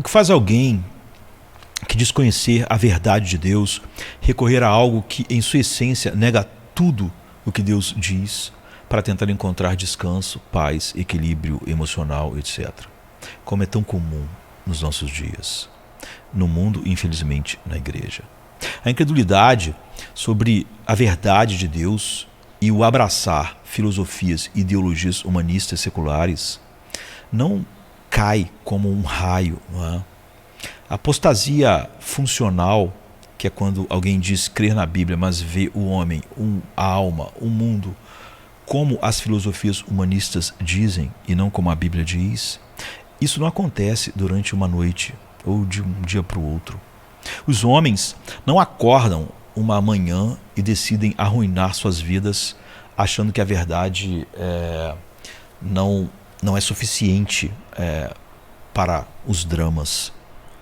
O que faz alguém que desconhecer a verdade de Deus recorrer a algo que, em sua essência, nega tudo o que Deus diz para tentar encontrar descanso, paz, equilíbrio emocional, etc. Como é tão comum nos nossos dias, no mundo e, infelizmente, na igreja. A incredulidade sobre a verdade de Deus e o abraçar filosofias e ideologias humanistas seculares não cai como um raio, não é? A apostasia funcional, que é quando alguém diz crer na Bíblia, mas vê o homem, a alma, o mundo, como as filosofias humanistas dizem e não como a Bíblia diz, isso não acontece durante uma noite ou de um dia para o outro. Os homens não acordam uma manhã e decidem arruinar suas vidas achando que a verdade não é suficiente para os dramas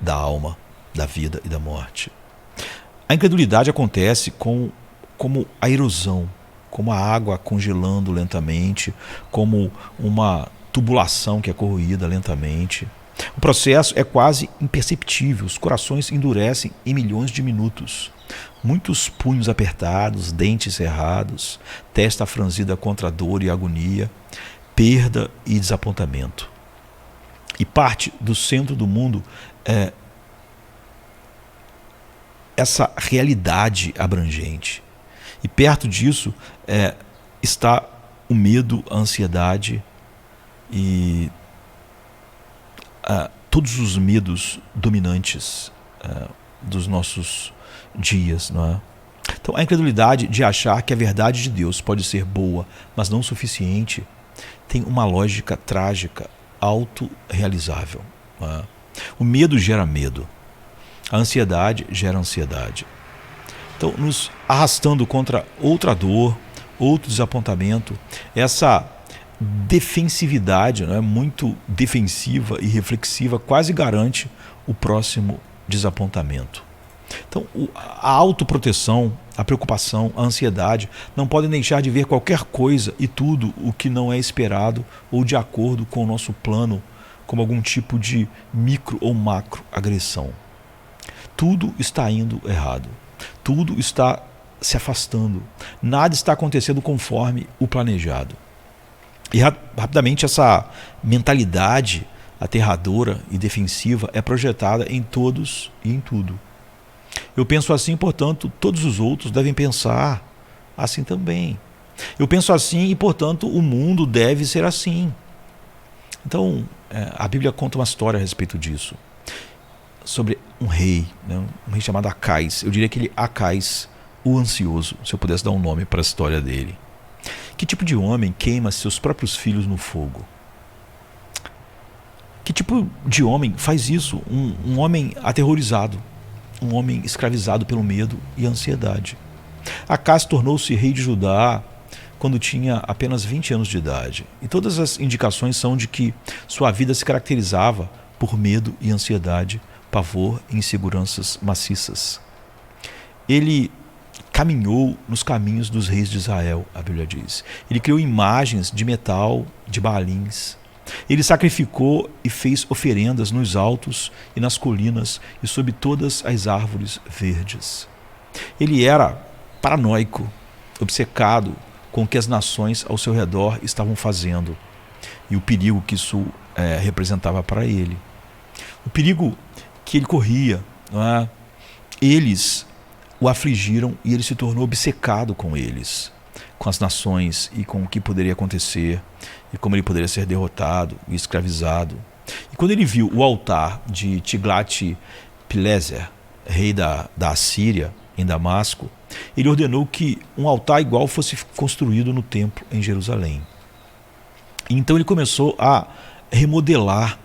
da alma, da vida e da morte. A incredulidade acontece como a erosão, como a água congelando lentamente, como uma tubulação que é corroída lentamente. O processo é quase imperceptível, os corações endurecem em milhões de minutos. Muitos punhos apertados, dentes cerrados, testa franzida contra a dor e agonia, perda e desapontamento. E parte do centro do mundo é essa realidade abrangente. E perto disso está o medo, a ansiedade e todos os medos dominantes dos nossos dias, não é? Então, a incredulidade de achar que a verdade de Deus pode ser boa, mas não suficiente, tem uma lógica trágica, autorrealizável. Não é? O medo gera medo, a ansiedade gera ansiedade. Então, nos arrastando contra outra dor, outro desapontamento, essa defensividade, não é, muito defensiva e reflexiva, quase garante o próximo desapontamento. Então, a autoproteção, a preocupação, a ansiedade não podem deixar de ver qualquer coisa e tudo o que não é esperado ou de acordo com o nosso plano, como algum tipo de micro ou macro agressão. Tudo está indo errado. Tudo está se afastando. Nada está acontecendo conforme o planejado. E rapidamente essa mentalidade aterradora e defensiva é projetada em todos e em tudo. Eu penso assim, portanto, todos os outros devem pensar assim também. Eu penso assim e, portanto, o mundo deve ser assim. Então, a Bíblia conta uma história a respeito disso. Sobre um rei, né? Um rei chamado Acais. Eu diria que ele Acais, o ansioso, se eu pudesse dar um nome para a história dele. Que tipo de homem queima seus próprios filhos no fogo? Que tipo de homem faz isso? Um homem aterrorizado, um homem escravizado pelo medo e ansiedade. Acais tornou-se rei de Judá quando tinha apenas 20 anos de idade. E todas as indicações são de que sua vida se caracterizava por medo e ansiedade, pavor e inseguranças maciças. Ele caminhou nos caminhos dos reis de Israel, a Bíblia diz. Ele criou imagens de metal, de baalins. Ele sacrificou e fez oferendas nos altos e nas colinas e sob todas as árvores verdes. Ele era paranoico, obcecado com o que as nações ao seu redor estavam fazendo e o perigo que isso representava para ele. O perigo que ele corria, não é? Eles o afligiram e ele se tornou obcecado com eles, com as nações e com o que poderia acontecer e como ele poderia ser derrotado e escravizado. E quando ele viu o altar de Tiglat-Pileser, rei da Assíria, em Damasco, ele ordenou que um altar igual fosse construído no templo em Jerusalém. E então ele começou a remodelar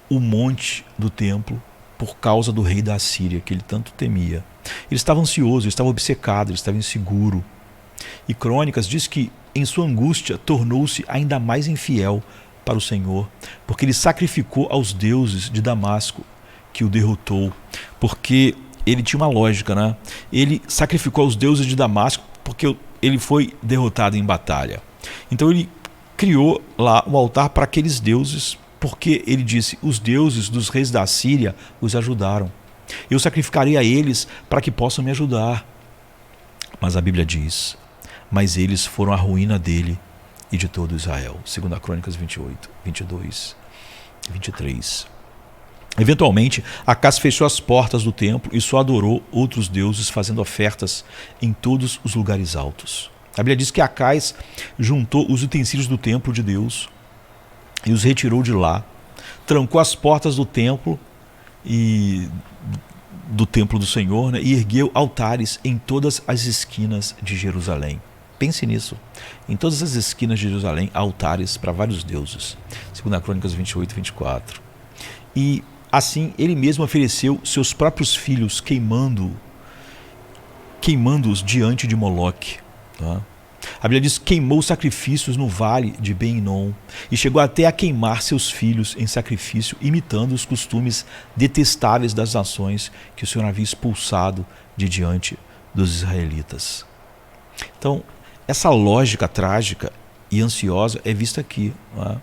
o monte do templo por causa do rei da Assíria, que ele tanto temia. Ele estava ansioso, ele estava obcecado, ele estava inseguro. E Crônicas diz que, em sua angústia, tornou-se ainda mais infiel para o Senhor, porque ele sacrificou aos deuses de Damasco, que o derrotou. Porque ele tinha uma lógica, né? Ele sacrificou aos deuses de Damasco porque ele foi derrotado em batalha. Então ele criou lá um altar para aqueles deuses porque ele disse: os deuses dos reis da Síria os ajudaram. Eu sacrificarei a eles para que possam me ajudar. Mas a Bíblia diz: mas eles foram a ruína dele e de todo Israel. 2 Crônicas 28, 22 e 23. Eventualmente, Acás fechou as portas do templo e só adorou outros deuses, fazendo ofertas em todos os lugares altos. A Bíblia diz que Acás juntou os utensílios do templo de Deus e os retirou de lá, trancou as portas do templo e do templo do Senhor, e ergueu altares em todas as esquinas de Jerusalém. Pense nisso. Em todas as esquinas de Jerusalém, há altares para vários deuses. 2 Crônicas 28 e 24. E assim ele mesmo ofereceu seus próprios filhos, queimando-os diante de Moloque. Tá? A Bíblia diz que queimou sacrifícios no vale de Ben-Hinom e chegou até a queimar seus filhos em sacrifício, imitando os costumes detestáveis das nações que o Senhor havia expulsado de diante dos israelitas. Então, essa lógica trágica e ansiosa é vista aqui, não é?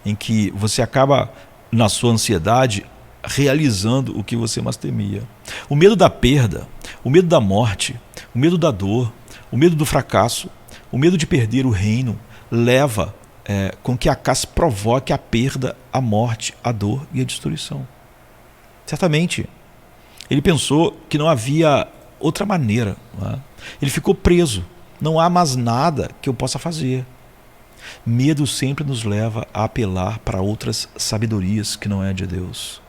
Em que você acaba, na sua ansiedade, realizando o que você mais temia. O medo da perda, o medo da morte, o medo da dor, o medo do fracasso, o medo de perder o reino leva com que Acás provoque a perda, a morte, a dor e a destruição. Certamente, ele pensou que não havia outra maneira. Não é? Ele ficou preso. Não há mais nada que eu possa fazer. Medo sempre nos leva a apelar para outras sabedorias que não é de Deus.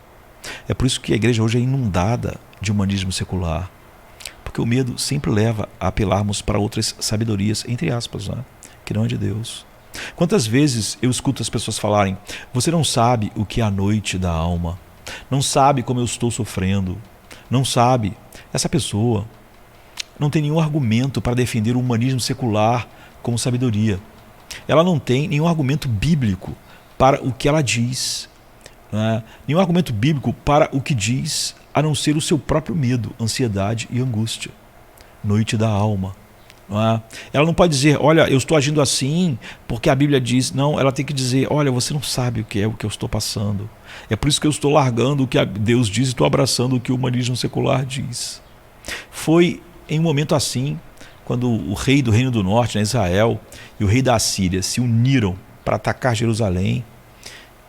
É por isso que a igreja hoje é inundada de humanismo secular. Porque o medo sempre leva a apelarmos para outras sabedorias, entre aspas, né? Que não é de Deus. Quantas vezes eu escuto as pessoas falarem: você não sabe o que é a noite da alma, não sabe como eu estou sofrendo, não sabe. Essa pessoa não tem nenhum argumento para defender o humanismo secular como sabedoria. Ela não tem nenhum argumento bíblico para o que ela diz, né? Nenhum argumento bíblico para o que diz, a não ser o seu próprio medo, ansiedade e angústia. Noite da alma. Não é? Ela não pode dizer: olha, eu estou agindo assim porque a Bíblia diz. Não, ela tem que dizer: olha, você não sabe o que eu estou passando. É por isso que eu estou largando o que Deus diz e estou abraçando o que o humanismo secular diz. Foi em um momento assim, quando o rei do Reino do Norte, né, Israel, e o rei da Síria se uniram para atacar Jerusalém,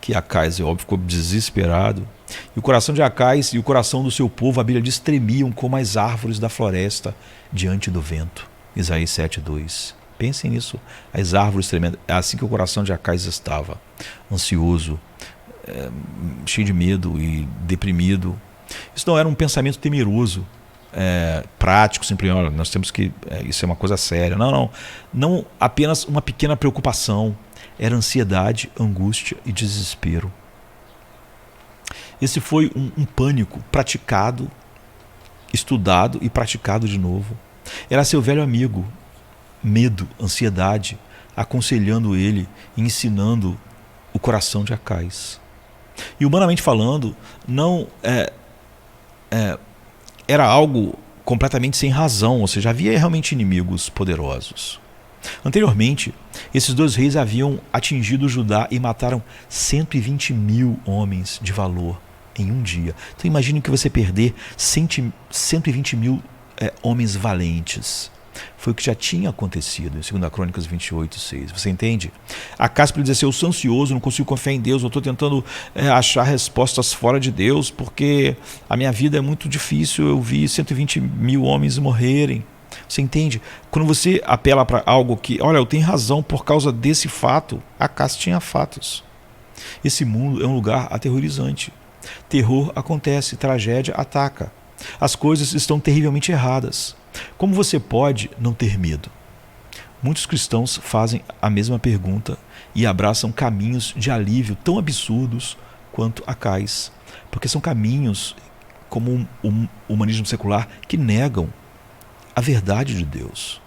que Acás, é óbvio, ficou desesperado. E o coração de Acás e o coração do seu povo, a Bíblia diz, tremiam como as árvores da floresta diante do vento. Isaías 7:2. Pensem nisso, as árvores tremendo. É assim que o coração de Acás estava, ansioso, cheio de medo e deprimido. Isso não era um pensamento temeroso, prático, simplesmente, olha, nós temos que, isso é uma coisa séria. Não apenas uma pequena preocupação, era ansiedade, angústia e desespero. Esse foi um pânico praticado, estudado e praticado de novo. Era seu velho amigo, medo, ansiedade, aconselhando ele e ensinando o coração de Acás. E humanamente falando, não era algo completamente sem razão, ou seja, havia realmente inimigos poderosos. Anteriormente, esses dois reis haviam atingido Judá e mataram 120 mil homens de valor em um dia. Então imagine que você perder 120 mil homens valentes. Foi o que já tinha acontecido em 2 Crônicas 28:6. Você entende? Acás diz assim: eu sou ansioso, não consigo confiar em Deus, eu estou tentando achar respostas fora de Deus, porque a minha vida é muito difícil, eu vi 120 mil homens morrerem. Você entende? Quando você apela para algo que, olha, eu tenho razão por causa desse fato, Acás tinha fatos. Esse mundo é um lugar aterrorizante. Terror acontece, tragédia ataca. As coisas estão terrivelmente erradas. Como você pode não ter medo? Muitos cristãos fazem a mesma pergunta e abraçam caminhos de alívio tão absurdos quanto Acás, porque são caminhos, como o humanismo secular, que negam a verdade de Deus.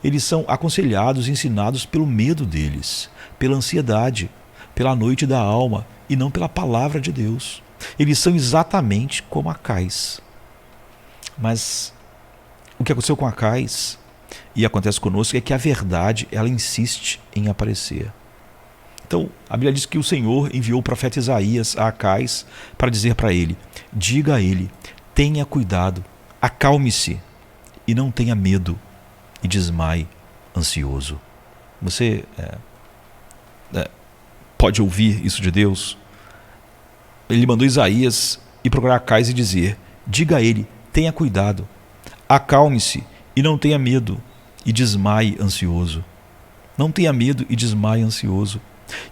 Eles são aconselhados e ensinados pelo medo deles, pela ansiedade, pela noite da alma e não pela palavra de Deus. Eles são exatamente como Acás. Mas o que aconteceu com Acás e acontece conosco é que a verdade, ela insiste em aparecer. Então, a Bíblia diz que o Senhor enviou o profeta Isaías a Acais para dizer para ele: diga a ele, tenha cuidado, acalme-se e não tenha medo e desmaie ansioso. Você pode ouvir isso de Deus? Ele mandou Isaías ir procurar Acais e dizer: diga a ele, tenha cuidado, acalme-se e não tenha medo e desmaie ansioso. Não tenha medo e desmaie ansioso.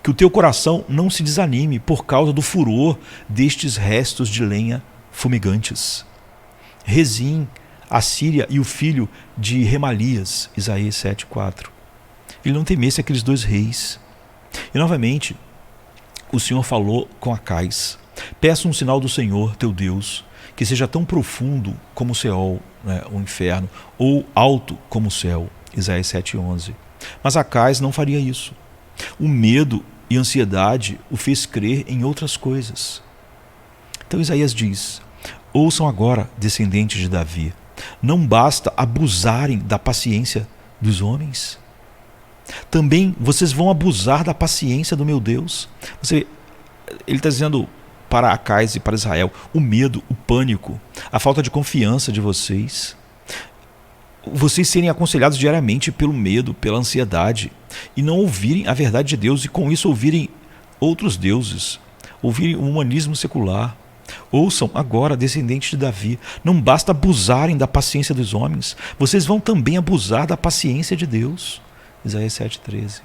Que o teu coração não se desanime por causa do furor destes restos de lenha fumegantes. Rezim, a Síria e o filho de Remalias, Isaías 7,4. Ele não temesse aqueles dois reis. E novamente, o Senhor falou com Acais: peça um sinal do Senhor, teu Deus, que seja tão profundo como o Seol, o inferno, ou alto como o céu, Isaías 7,11. Mas Acais não faria isso. O medo e a ansiedade o fez crer em outras coisas. Então Isaías diz: ouçam agora, descendentes de Davi, não basta abusarem da paciência dos homens? Também vocês vão abusar da paciência do meu Deus. Ele está dizendo para Acais e para Israel: o medo, o pânico, a falta de confiança de vocês serem aconselhados diariamente pelo medo, pela ansiedade, e não ouvirem a verdade de Deus, e com isso ouvirem outros deuses, ouvirem o humanismo secular. Ouçam agora, descendentes de Davi, não basta abusarem da paciência dos homens, vocês vão também abusar da paciência de Deus. Isaías 7,13.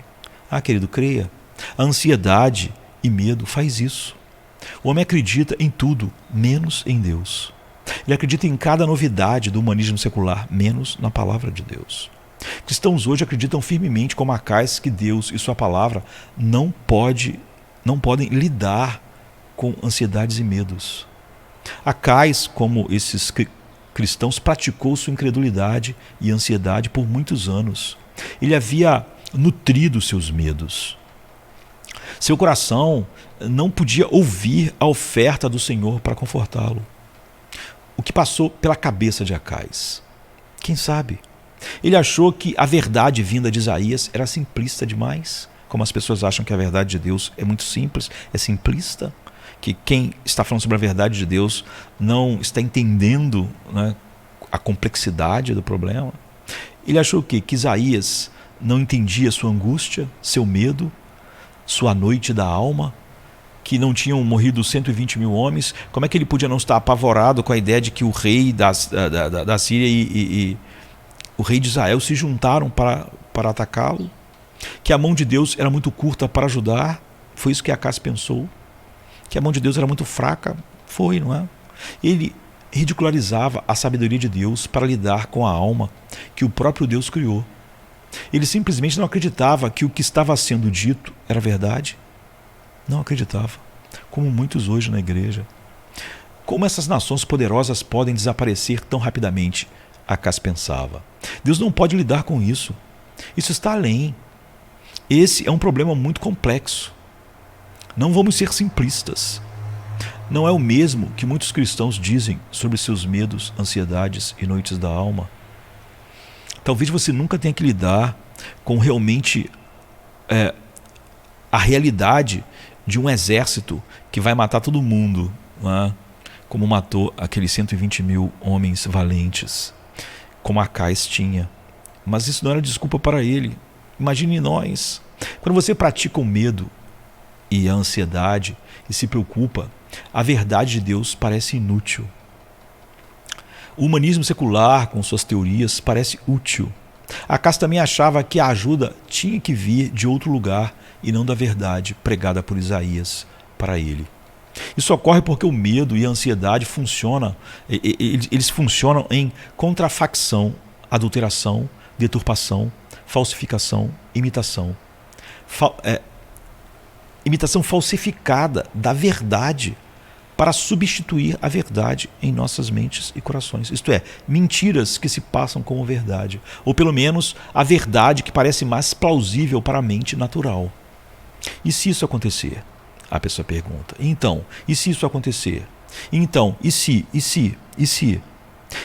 Querido, creia. A ansiedade e medo faz isso. O homem acredita em tudo, menos em Deus. Ele acredita em cada novidade do humanismo secular, menos na palavra de Deus. Cristãos hoje acreditam firmemente, como Acais, que Deus e sua palavra não podem lidar com ansiedades e medos. Acais, como esses cristãos, praticou sua incredulidade e ansiedade por muitos anos. Ele havia nutrido seus medos. Seu coração não podia ouvir a oferta do Senhor para confortá-lo. O que passou pela cabeça de Acais? Quem sabe? Ele achou que a verdade vinda de Isaías era simplista demais, como as pessoas acham que a verdade de Deus é muito simples, é simplista, que quem está falando sobre a verdade de Deus não está entendendo, a complexidade do problema. Ele achou o quê? Que Isaías não entendia sua angústia, seu medo, sua noite da alma, que não tinham morrido 120 mil homens. Como é que ele podia não estar apavorado com a ideia de que o rei da Síria e o rei de Israel se juntaram para atacá-lo? Que a mão de Deus era muito curta para ajudar? Foi isso que Acais pensou. Que a mão de Deus era muito fraca? Foi, não é? Ele ridicularizava a sabedoria de Deus para lidar com a alma que o próprio Deus criou. Ele simplesmente não acreditava que o que estava sendo dito era verdade. Não acreditava, como muitos hoje na igreja. Como essas nações poderosas podem desaparecer tão rapidamente? Acais pensava. Deus não pode lidar com isso. Isso está além. Esse é um problema muito complexo. Não vamos ser simplistas. Não é o mesmo que muitos cristãos dizem sobre seus medos, ansiedades e noites da alma. Talvez você nunca tenha que lidar com realmente a realidade de um exército que vai matar todo mundo, como matou aqueles 120 mil homens valentes, como Acais tinha. Mas isso não era desculpa para ele. Imagine nós. Quando você pratica o medo e a ansiedade e se preocupa, a verdade de Deus parece inútil. O humanismo secular, com suas teorias, parece útil. Acais também achava que a ajuda tinha que vir de outro lugar e não da verdade pregada por Isaías para ele. Isso ocorre porque o medo e a ansiedade eles funcionam em contrafacção, adulteração, deturpação, falsificação, imitação. Imitação falsificada da verdade para substituir a verdade em nossas mentes e corações. Isto é, mentiras que se passam como verdade, ou pelo menos a verdade que parece mais plausível para a mente natural. E se isso acontecer? A pessoa pergunta. Então, e se isso acontecer? Então, e se?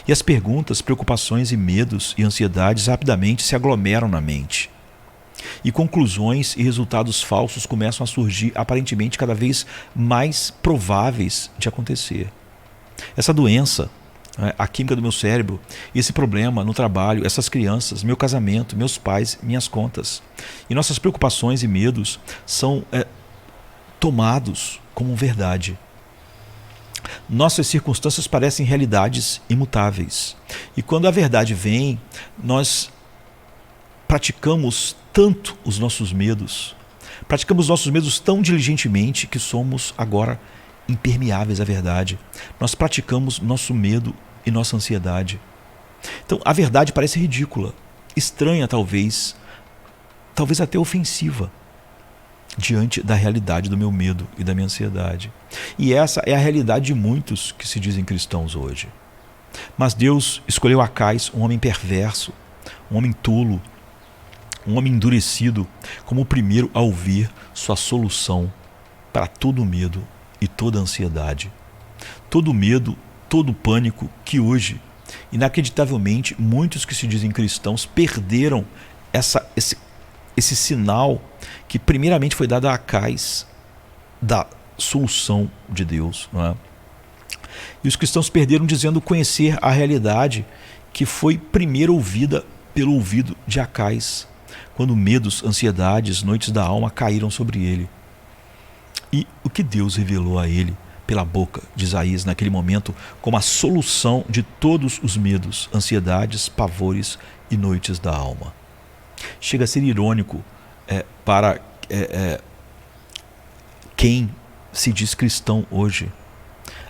E as perguntas, preocupações e medos e ansiedades rapidamente se aglomeram na mente. E conclusões e resultados falsos começam a surgir aparentemente cada vez mais prováveis de acontecer. Essa doença, a química do meu cérebro, esse problema no trabalho, essas crianças, meu casamento, meus pais, minhas contas. E nossas preocupações e medos são tomados como verdade. Nossas circunstâncias parecem realidades imutáveis. E quando a verdade vem, nós praticamos tanto os nossos medos, praticamos nossos medos tão diligentemente que somos agora impermeáveis à verdade. Nós praticamos nosso medo e nossa ansiedade. Então a verdade parece ridícula, estranha talvez até ofensiva, diante da realidade do meu medo e da minha ansiedade. E essa é a realidade de muitos que se dizem cristãos hoje. Mas Deus escolheu Acais, um homem perverso, um homem tolo, um homem endurecido, como o primeiro a ouvir sua solução para todo medo e toda ansiedade. Todo medo, todo pânico que hoje, inacreditavelmente, muitos que se dizem cristãos perderam esse sinal que primeiramente foi dado a Acais da solução de Deus, não é? E os cristãos perderam dizendo conhecer a realidade que foi primeiro ouvida pelo ouvido de Acais, quando medos, ansiedades, noites da alma caíram sobre ele. E o que Deus revelou a ele pela boca de Isaías naquele momento como a solução de todos os medos, ansiedades, pavores e noites da alma. Chega a ser irônico para quem se diz cristão hoje,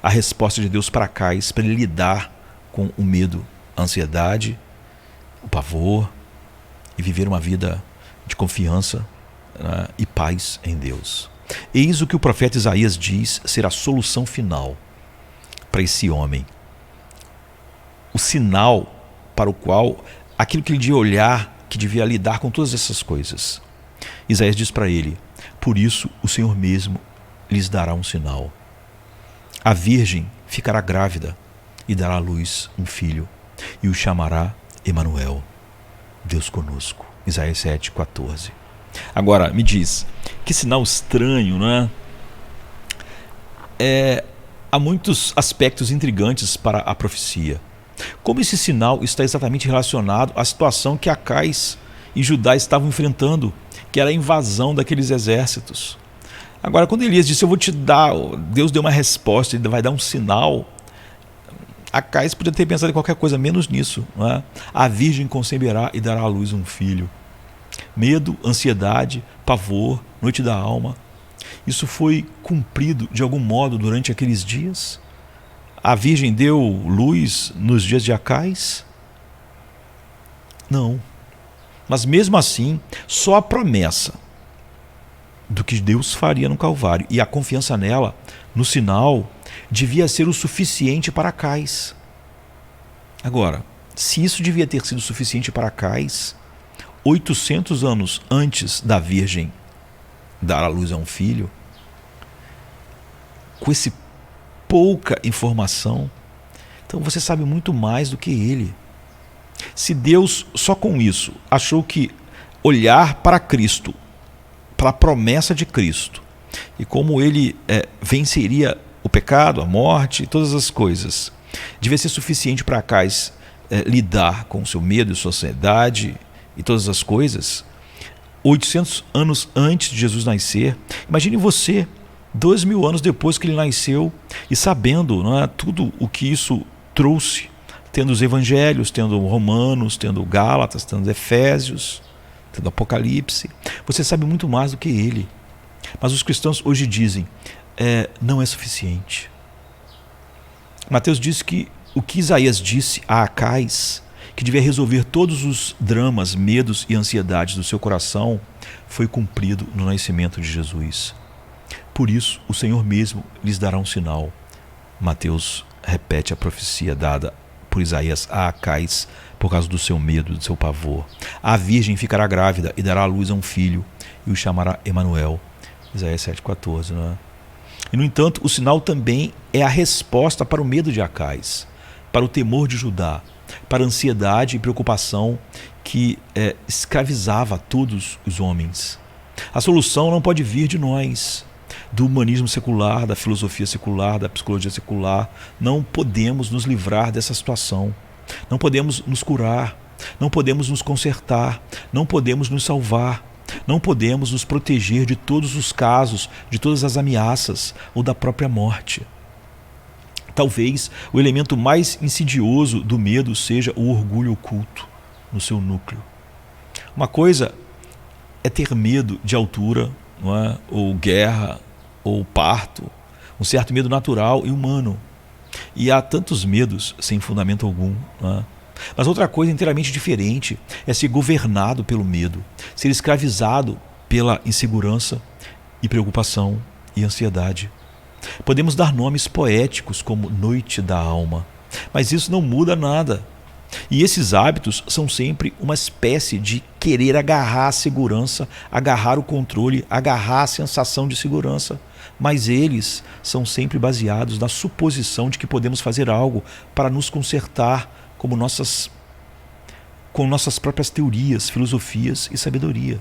a resposta de Deus para Acais, para ele lidar com o medo, a ansiedade, o pavor e viver uma vida de confiança, né, e paz em Deus. Eis o que o profeta Isaías diz ser a solução final para esse homem. O sinal para o qual, aquilo que ele devia olhar, que devia lidar com todas essas coisas. Isaías diz para ele: por isso o Senhor mesmo lhes dará um sinal. A virgem ficará grávida e dará à luz um filho, e o chamará Emanuel, Deus conosco. Isaías 7,14. Agora, me diz, que sinal estranho, não é? Há muitos aspectos intrigantes para a profecia. Como esse sinal está exatamente relacionado à situação que Acais e Judá estavam enfrentando, que era a invasão daqueles exércitos. Agora, quando Elias disse, eu vou te dar, Deus deu uma resposta, ele vai dar um sinal, Acais podia ter pensado em qualquer coisa, menos nisso, não é? A virgem conceberá e dará à luz um filho. Medo, ansiedade, pavor, noite da alma. Isso foi cumprido de algum modo durante aqueles dias? A virgem deu luz nos dias de Acais? Não. Mas mesmo assim, só a promessa do que Deus faria no Calvário e a confiança nela, no sinal, devia ser o suficiente para Acais. Agora, se isso devia ter sido suficiente para Acais, 800 anos antes da virgem dar à luz a um filho, com esse pouca informação, então você sabe muito mais do que ele. Se Deus, só com isso, achou que olhar para Cristo, para a promessa de Cristo, e como ele venceria o pecado, a morte e todas as coisas, devia ser suficiente para Acais lidar com o seu medo e sua ansiedade e todas as coisas, 800 anos antes de Jesus nascer. Imagine você, 2000 anos depois que ele nasceu, e sabendo, não é, tudo o que isso trouxe, tendo os evangelhos, tendo Romanos, tendo Gálatas, tendo Efésios, tendo Apocalipse. Você sabe muito mais do que ele. Mas os cristãos hoje dizem, não é suficiente. Mateus diz que o que Isaías disse a Acais, que devia resolver todos os dramas, medos e ansiedades do seu coração, foi cumprido no nascimento de Jesus. Por isso, o Senhor mesmo lhes dará um sinal. Mateus repete a profecia dada por Isaías a Acais por causa do seu medo, do seu pavor. A virgem ficará grávida e dará à luz a um filho e o chamará Emanuel. Isaías 7,14, não é? E, no entanto, o sinal também é a resposta para o medo de Acais, para o temor de Judá, para a ansiedade e preocupação que escravizava todos os homens. A solução não pode vir de nós, do humanismo secular, da filosofia secular, da psicologia secular. Não podemos nos livrar dessa situação. Não podemos nos curar. Não podemos nos consertar. Não podemos nos salvar. Não podemos nos proteger de todos os casos, de todas as ameaças ou da própria morte. Talvez o elemento mais insidioso do medo seja o orgulho oculto no seu núcleo. Uma coisa é ter medo de altura, não é? Ou guerra, ou parto, um certo medo natural e humano. E há tantos medos sem fundamento algum, não é? Mas outra coisa inteiramente diferente é ser governado pelo medo, ser escravizado pela insegurança e preocupação e ansiedade. Podemos dar nomes poéticos como noite da alma, mas isso não muda nada. E esses hábitos são sempre uma espécie de querer agarrar a segurança, agarrar o controle, agarrar a sensação de segurança. Mas eles são sempre baseados na suposição de que podemos fazer algo para nos consertar com nossas próprias teorias, filosofias e sabedoria.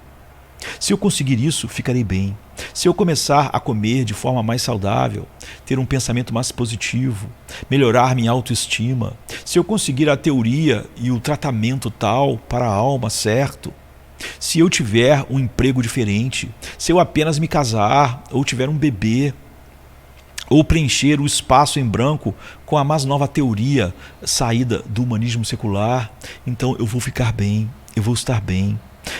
Se eu conseguir isso, ficarei bem. Se eu começar a comer de forma mais saudável, ter um pensamento mais positivo, melhorar minha autoestima, se eu conseguir a teoria e o tratamento tal para a alma certo, se eu tiver um emprego diferente, se eu apenas me casar ou tiver um bebê, ou preencher o espaço em branco com a mais nova teoria saída do humanismo secular, então eu vou ficar bem, eu vou estar bem.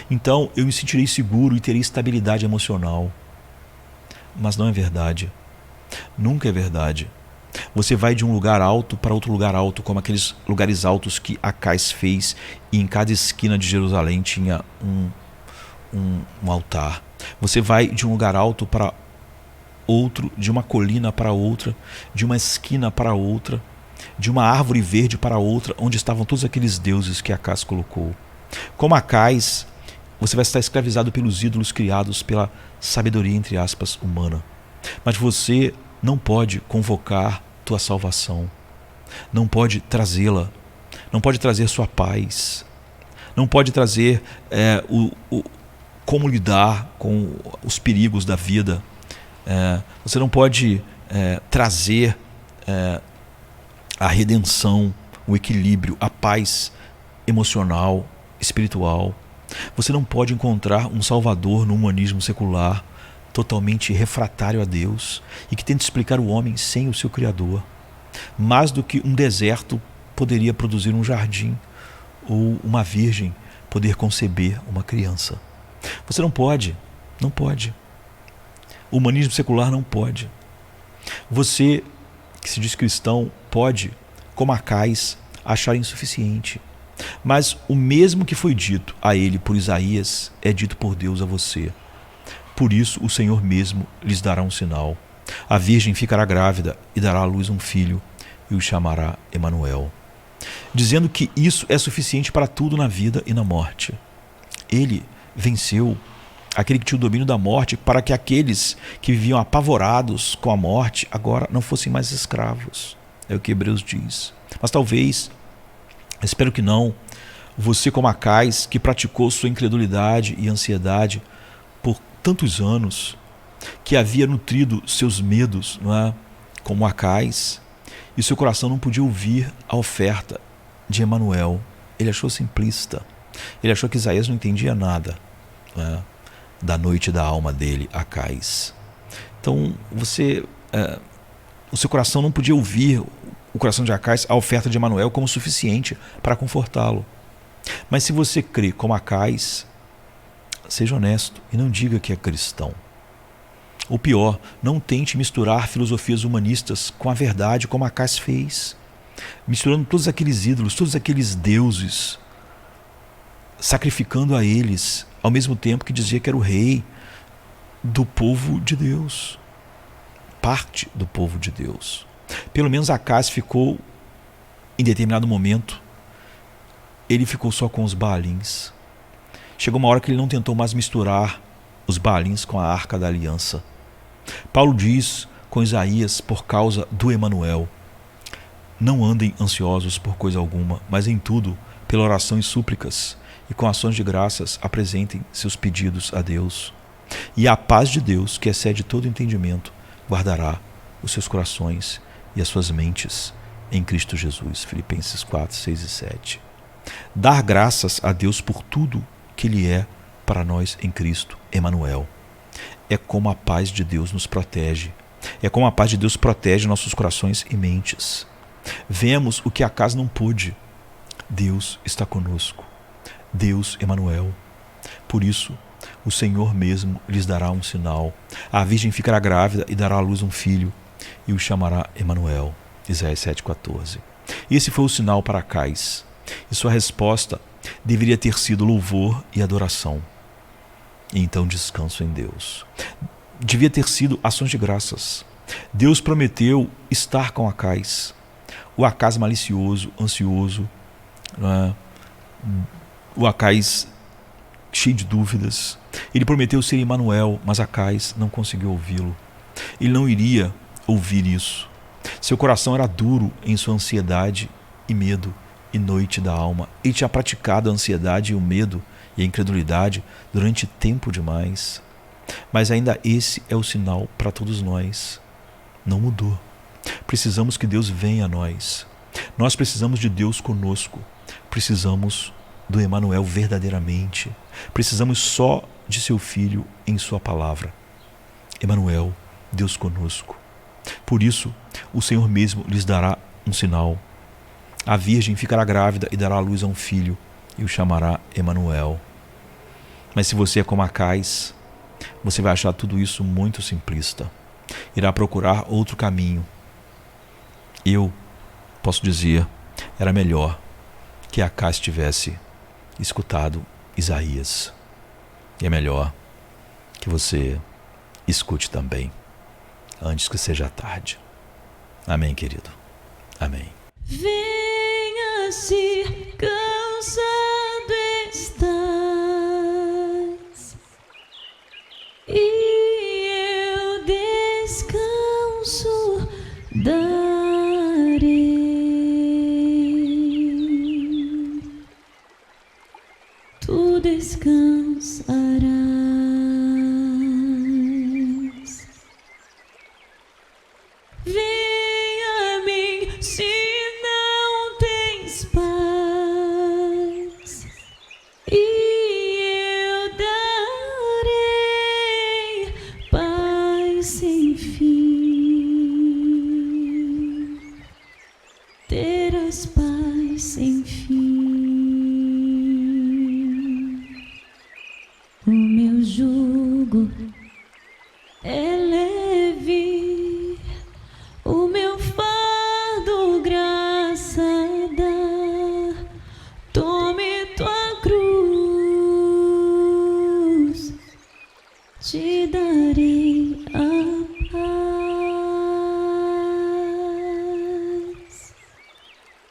Então eu me sentirei seguro e terei estabilidade emocional. Mas não é verdade. Nunca é verdade. Você vai de um lugar alto para outro lugar alto, como aqueles lugares altos que Acais fez, e em cada esquina de Jerusalém tinha um altar. Você vai de um lugar alto para outro, de uma colina para outra, de uma esquina para outra, de uma árvore verde para outra, onde estavam todos aqueles deuses que Acais colocou. Como Acais, você vai estar escravizado pelos ídolos criados pela sabedoria, entre aspas, humana. Mas você não pode convocar tua salvação, não pode trazê-la, não pode trazer sua paz, não pode trazer como lidar com os perigos da vida. Você não pode trazer a redenção, o equilíbrio, a paz emocional, espiritual. Você não pode encontrar um salvador no humanismo secular totalmente refratário a Deus e que tenta explicar o homem sem o seu Criador. Mais do que um deserto poderia produzir um jardim, ou uma virgem poder conceber uma criança. Você não pode, não pode. O humanismo secular não pode. Você, que se diz cristão, pode, como Acais, achar insuficiente. Mas o mesmo que foi dito a ele por Isaías é dito por Deus a você. Por isso o Senhor mesmo lhes dará um sinal. A virgem ficará grávida e dará à luz um filho e o chamará Emanuel. Dizendo que isso é suficiente para tudo na vida e na morte. Ele venceu aquele que tinha o domínio da morte, para que aqueles que viviam apavorados com a morte agora não fossem mais escravos. É o que Hebreus diz. Mas talvez, espero que não, você como Acais, que praticou sua incredulidade e ansiedade por tantos anos, que havia nutrido seus medos, não é? Como Acais, e seu coração não podia ouvir a oferta de Emanuel. Ele achou simplista. Ele achou que Isaías não entendia nada, não é? Da noite da alma dele, Acais. Então o seu coração não podia ouvir, o coração de Acais, a oferta de Emanuel como suficiente para confortá-lo. Mas se você crê como Acais, seja honesto e não diga que é cristão. Ou pior, não tente misturar filosofias humanistas com a verdade como Acais fez, misturando todos aqueles ídolos, todos aqueles deuses, sacrificando a eles, ao mesmo tempo que dizia que era o rei do povo de Deus, parte do povo de Deus. Pelo menos Acais ficou, em determinado momento, ele ficou só com os Baalins. Chegou uma hora que ele não tentou mais misturar os Baalins com a Arca da Aliança. Paulo diz com Isaías por causa do Emanuel: Não andem ansiosos por coisa alguma, mas em tudo, pela oração e súplicas, e com ações de graças, apresentem seus pedidos a Deus. E a paz de Deus, que excede todo entendimento, guardará os seus corações e as suas mentes em Cristo Jesus. Filipenses 4, 6 e 7. Dar graças a Deus por tudo que Ele é para nós em Cristo, Emanuel. É como a paz de Deus nos protege. É como a paz de Deus protege nossos corações e mentes. Vemos o que acaso não pôde. Deus está conosco. Deus, Emanuel. Por isso, o Senhor mesmo lhes dará um sinal. A virgem ficará grávida e dará à luz um filho, e o chamará Emanuel. Isaías 7,14. Esse foi o sinal para Acais, e sua resposta deveria ter sido louvor e adoração. E então descanso em Deus. Devia ter sido ações de graças. Deus prometeu estar com Acais. O Acais malicioso, ansioso, o Acais cheio de dúvidas. Ele prometeu ser Emanuel, mas Acais não conseguiu ouvi-lo. Ele não iria ouvir isso. Seu coração era duro em sua ansiedade e medo e noite da alma. Ele tinha praticado a ansiedade e o medo e a incredulidade durante tempo demais. Mas ainda esse é o sinal para todos nós. Não mudou. Precisamos que Deus venha a nós. Nós precisamos de Deus conosco. Precisamos do Emanuel verdadeiramente. Precisamos só de seu Filho em sua palavra. Emanuel, Deus conosco. Por isso, o Senhor mesmo lhes dará um sinal. A virgem ficará grávida e dará à luz a um filho, e o chamará Emanuel. Mas se você é como Acais, você vai achar tudo isso muito simplista. Irá procurar outro caminho. Eu posso dizer, era melhor que Acais tivesse escutado Isaías. E é melhor que você escute também, antes que seja tarde. Amém, querido? Amém. Venha se cansado estás, e eu descanso darei. Tu descansarás. Venha a mim se não tens paz, e eu darei paz sem fim. Terás paz sem fim. O meu jugo é leve, o meu fardo graça dá. Tome tua cruz, te darei a